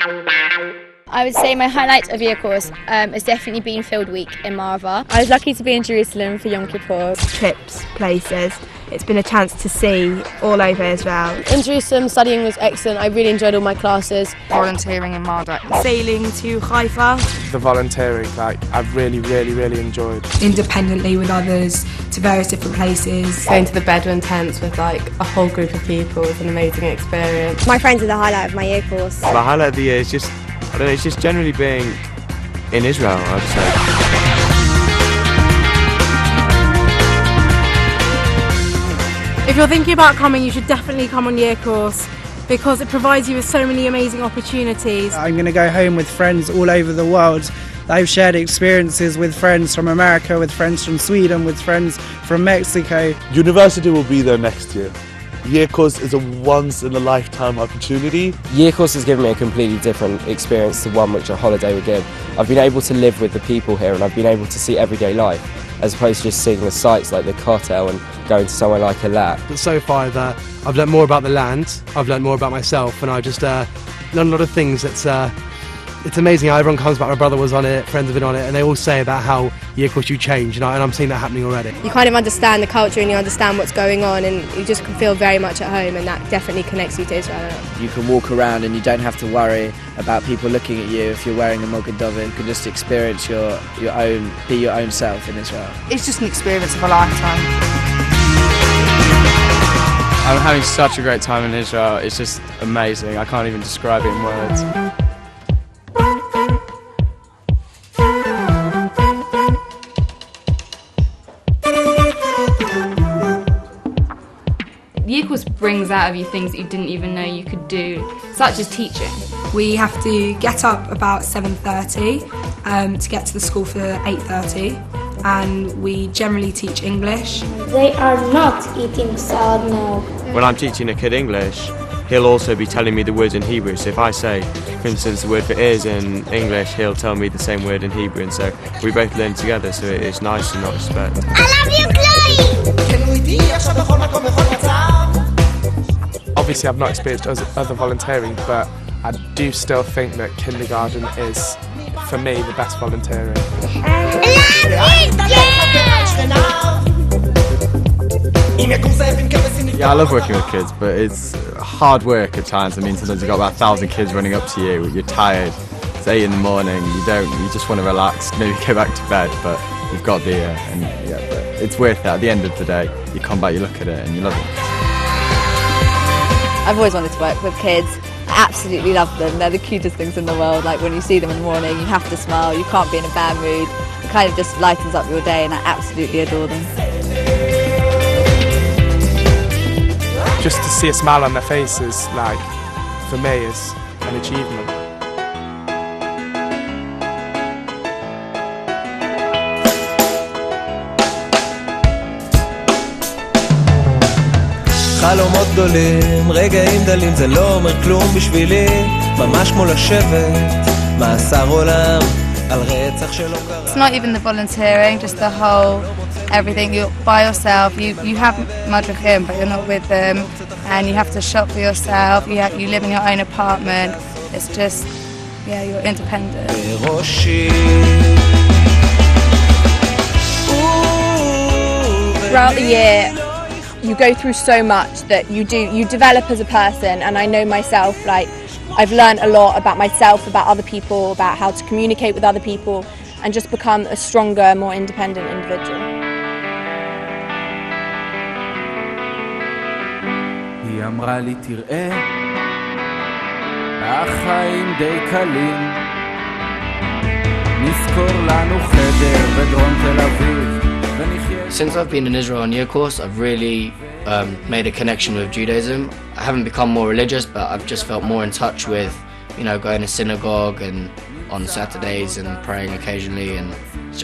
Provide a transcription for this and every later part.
I would say my highlight of year course has definitely been Field Week in Marva. I was lucky to be in Jerusalem for Yom Kippur. Trips, places. It's been a chance to see all over Israel. In Jerusalem, studying was excellent. I really enjoyed all my classes. Volunteering in Marda. Sailing to Haifa. The volunteering, I've really enjoyed. Independently with others to various different places. Going to the Bedouin tents with a whole group of people was an amazing experience. My friends are the highlight of my year course. The highlight of the year is just, I don't know, it's just generally being in Israel, I'd say. If you're thinking about coming, you should definitely come on year course because it provides you with so many amazing opportunities. I'm going to go home with friends all over the world. I've shared experiences with friends from America, with friends from Sweden, with friends from Mexico. University will be there next year. Year course is a once-in-a-lifetime opportunity. Year course has given me a completely different experience to one which a holiday would give. I've been able to live with the people here and I've been able to see everyday life as opposed to just seeing the sights like the Kotel and going to somewhere like Eilat. But so far I've learned more about the land, I've learned more about myself, and I just learned a lot of things. It's amazing how everyone comes back. My brother was on it, friends have been on it, and they all say about how year course you change, and I'm seeing that happening already. You kind of understand the culture and you understand what's going on, and you just can feel very much at home, and that definitely connects you to Israel. You can walk around and you don't have to worry about people looking at you if you're wearing a Mogen David. You can just experience be your own self in Israel. It's just an experience of a lifetime. I'm having such a great time in Israel. It's just amazing. I can't even describe it in words. Year course brings out of you things that you didn't even know you could do, such as teaching. We have to get up about 7:30 to get to the school for 8:30, and we generally teach English. They are not eating salad now. When I'm teaching a kid English, he'll also be telling me the words in Hebrew. So if I say, for instance, the word for ears in English, he'll tell me the same word in Hebrew, and so we both learn together, so it's nice in that respect. I love you, Chloe! Obviously I've not experienced other volunteering, but I do still think that kindergarten is, for me, the best volunteering. Yeah, I love working with kids, but it's hard work at times. I mean, sometimes you've got about 1,000 kids running up to you, you're tired, it's 8 in the morning, you just want to relax, maybe go back to bed, but you've got the, but it's worth it. At the end of the day, you come back, you look at it, and you love it. I've always wanted to work with kids. I absolutely love them. They're the cutest things in the world. Like when you see them in the morning, you have to smile. You can't be in a bad mood. It kind of just lightens up your day, and I absolutely adore them. Just to see a smile on their faces, for me, is an achievement. חלומות גדולים, רגעים דלים, זה לא אומר כלום בשבילי, ממש כמו לשבת, מאסר עולם, על רצח שלא קרה. It's not even the volunteering, just the whole everything. You're by yourself, you have madrichim, but you're not with them, and you have to shop for yourself, you live in your own apartment. It's just, yeah, you're independent. Throughout the year, you go through so much that you develop as a person, and I know myself, I've learned a lot about myself, about other people, about how to communicate with other people, and just become a stronger, more independent individual. היא אמרה לי תראה, החיים די קלים, נזכור לנו חדר בדרום תל אביב. Since I've been in Israel on year course, I've really made a connection with Judaism. I haven't become more religious, but I've just felt more in touch with, going to synagogue and on Saturdays and praying occasionally, and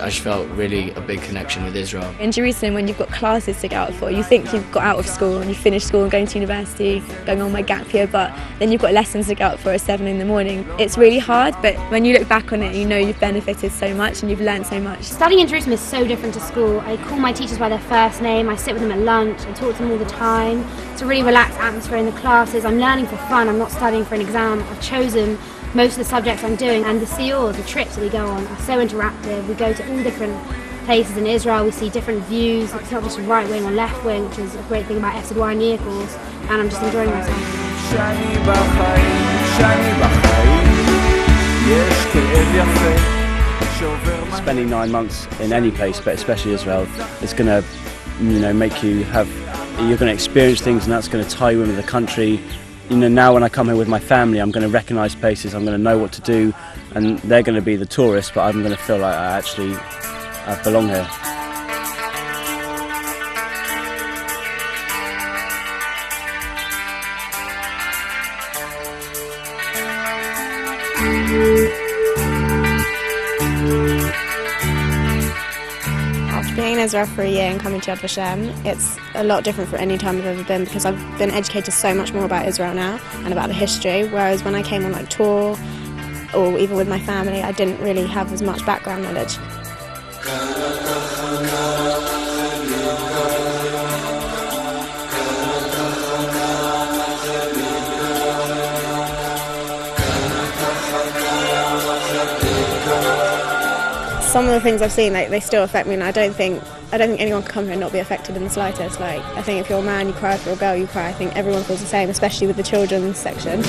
I just felt really a big connection with Israel. In Jerusalem, when you've got classes to go out for, you think you've got out of school and you finished school and going to university, going on my gap year, but then you've got lessons to go out for at 7 in the morning. It's really hard, but when you look back on it, you know you've benefited so much and you've learned so much. Studying in Jerusalem is so different to school. I call my teachers by their first name, I sit with them at lunch, I talk to them all the time. It's a really relaxed atmosphere in the classes. I'm learning for fun, I'm not studying for an exam. I've chosen most of the subjects I'm doing. And the SIOR, the trips that we go on, are so interactive. We go to all different places in Israel, we see different views. It's not just right wing or left wing, which is a great thing about FZY Year Course, and I'm just enjoying myself. Spending 9 months in any place, but especially Israel, is going to, make you have. You're going to experience things, and that's going to tie you in with the country. Now when I come here with my family, I'm going to recognise places. I'm going to know what to do, and they're going to be the tourists, but I'm going to feel like I belong here. After being in Israel for a year and coming to Yad Vashem, it's a lot different from any time I've ever been because I've been educated so much more about Israel now and about the history, whereas when I came on tour or even with my family, I didn't really have as much background knowledge. Some of the things I've seen, they still affect me, and I don't think anyone can come here and not be affected in the slightest. I think if you're a man, you cry. If you're a girl, you cry. I think everyone feels the same, especially with the children's section.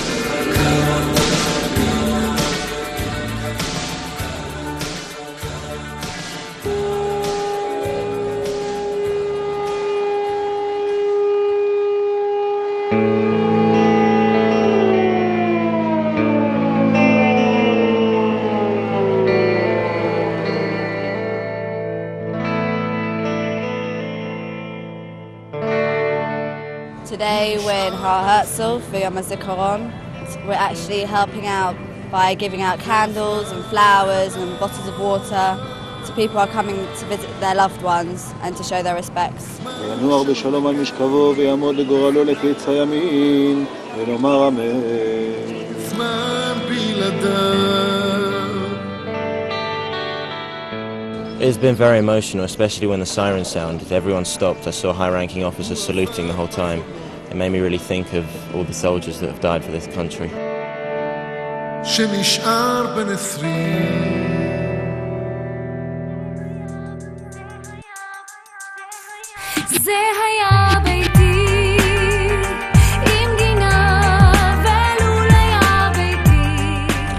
Today we're in Har Herzl for Yom HaZikaron. We're actually helping out by giving out candles and flowers and bottles of water to people who are coming to visit their loved ones and to show their respects. It's been very emotional, especially when the siren sounded. Everyone stopped. I saw high-ranking officers saluting the whole time. It made me really think of all the soldiers that have died for this country.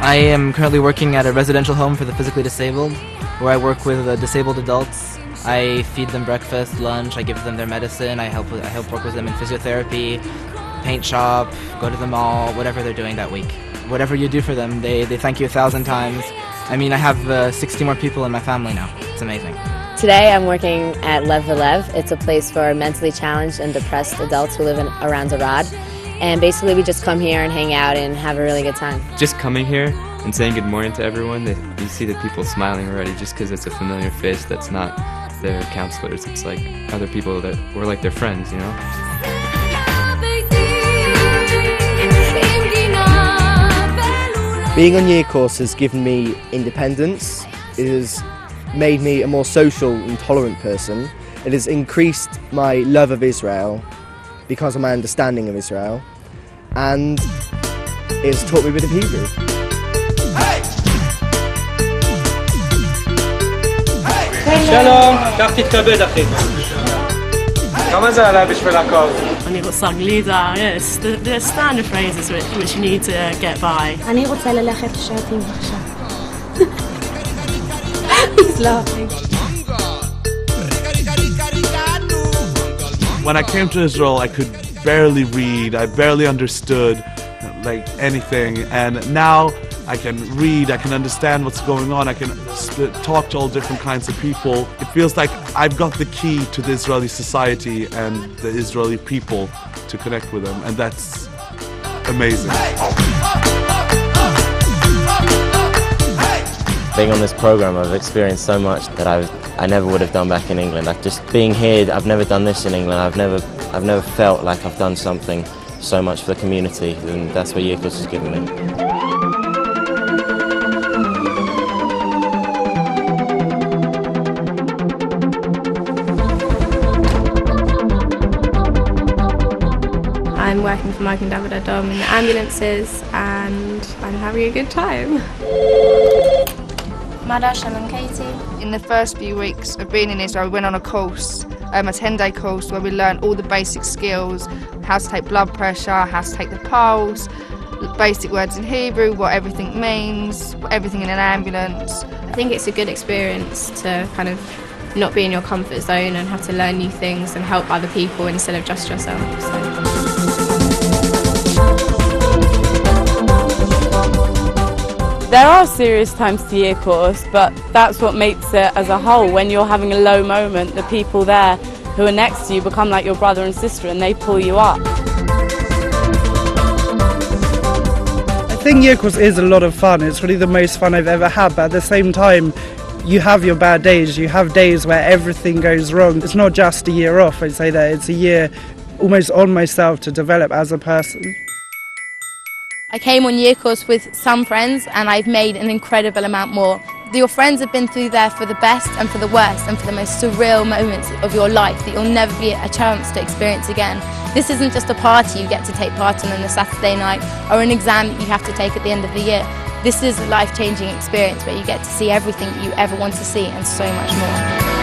I am currently working at a residential home for the physically disabled, where I work with disabled adults. I feed them breakfast, lunch, I give them their medicine, I help work with them in physiotherapy, paint shop, go to the mall, whatever they're doing that week. Whatever you do for them, they thank you 1,000 times. I mean, I have 60 more people in my family now. It's amazing. Today I'm working at Lev. It's a place for mentally challenged and depressed adults who live around Arad. And basically we just come here and hang out and have a really good time. Just coming here and saying good morning to everyone, you see the people smiling already just because it's a familiar face that's not their counselors. It's like other people that were like their friends, you know? Being on Year Course has given me independence. It has made me a more social and tolerant person. It has increased my love of Israel because of my understanding of Israel, and it's taught me a bit of Hebrew. שלום, כך תתכבד אחי. כמה זה עלה בשביל הכל? אני רוצה גלידה, yes, the standard phrases which you need to get by. אני רוצה ללכת לשרתים עכשיו. He's laughing. When I came to Israel, I could barely read, I barely understood anything, and now I can read, I can understand what's going on, I can talk to all different kinds of people. It feels like I've got the key to the Israeli society and the Israeli people to connect with them, and that's amazing. Being on this program, I've experienced so much that I never would have done back in England. Just being here, I've never done this in England. I've never felt like I've done something so much for the community, and that's what Year Course has given me. I'm working for Mike and David Dom in the ambulances, and I'm having a good time. Mada, Shalom, Katie. In the first few weeks of being in Israel, we went on a course, a 10-day course where we learned all the basic skills, how to take blood pressure, how to take the pulse, basic words in Hebrew, what everything means, everything in an ambulance. I think it's a good experience to kind of not be in your comfort zone and have to learn new things and help other people instead of just yourself. There are serious times to year course, but that's what makes it as a whole. When you're having a low moment, the people there who are next to you become like your brother and sister and they pull you up. I think year course is a lot of fun. It's really the most fun I've ever had, but at the same time you have your bad days. You have days where everything goes wrong. It's not just a year off, I'd say that it's a year almost on myself to develop as a person. I came on year course with some friends and I've made an incredible amount more. Your friends have been through there for the best and for the worst and for the most surreal moments of your life that you'll never get a chance to experience again. This isn't just a party you get to take part in on a Saturday night or an exam that you have to take at the end of the year. This is a life-changing experience where you get to see everything you ever want to see and so much more.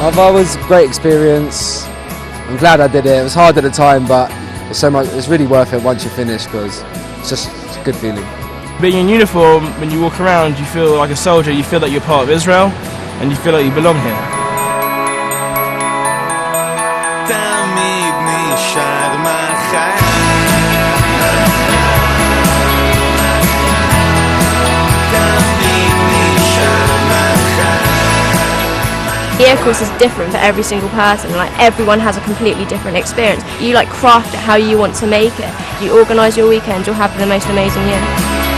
It was a great experience. I'm glad I did it. It was hard at the time, but it's really worth it once you finish because it's just a good feeling. Being in uniform, when you walk around, you feel like a soldier. You feel like you're part of Israel, and you feel like you belong here. Year course is different for every single person, like everyone has a completely different experience. You like craft it how you want to make it. You organise your weekend, you'll have the most amazing year.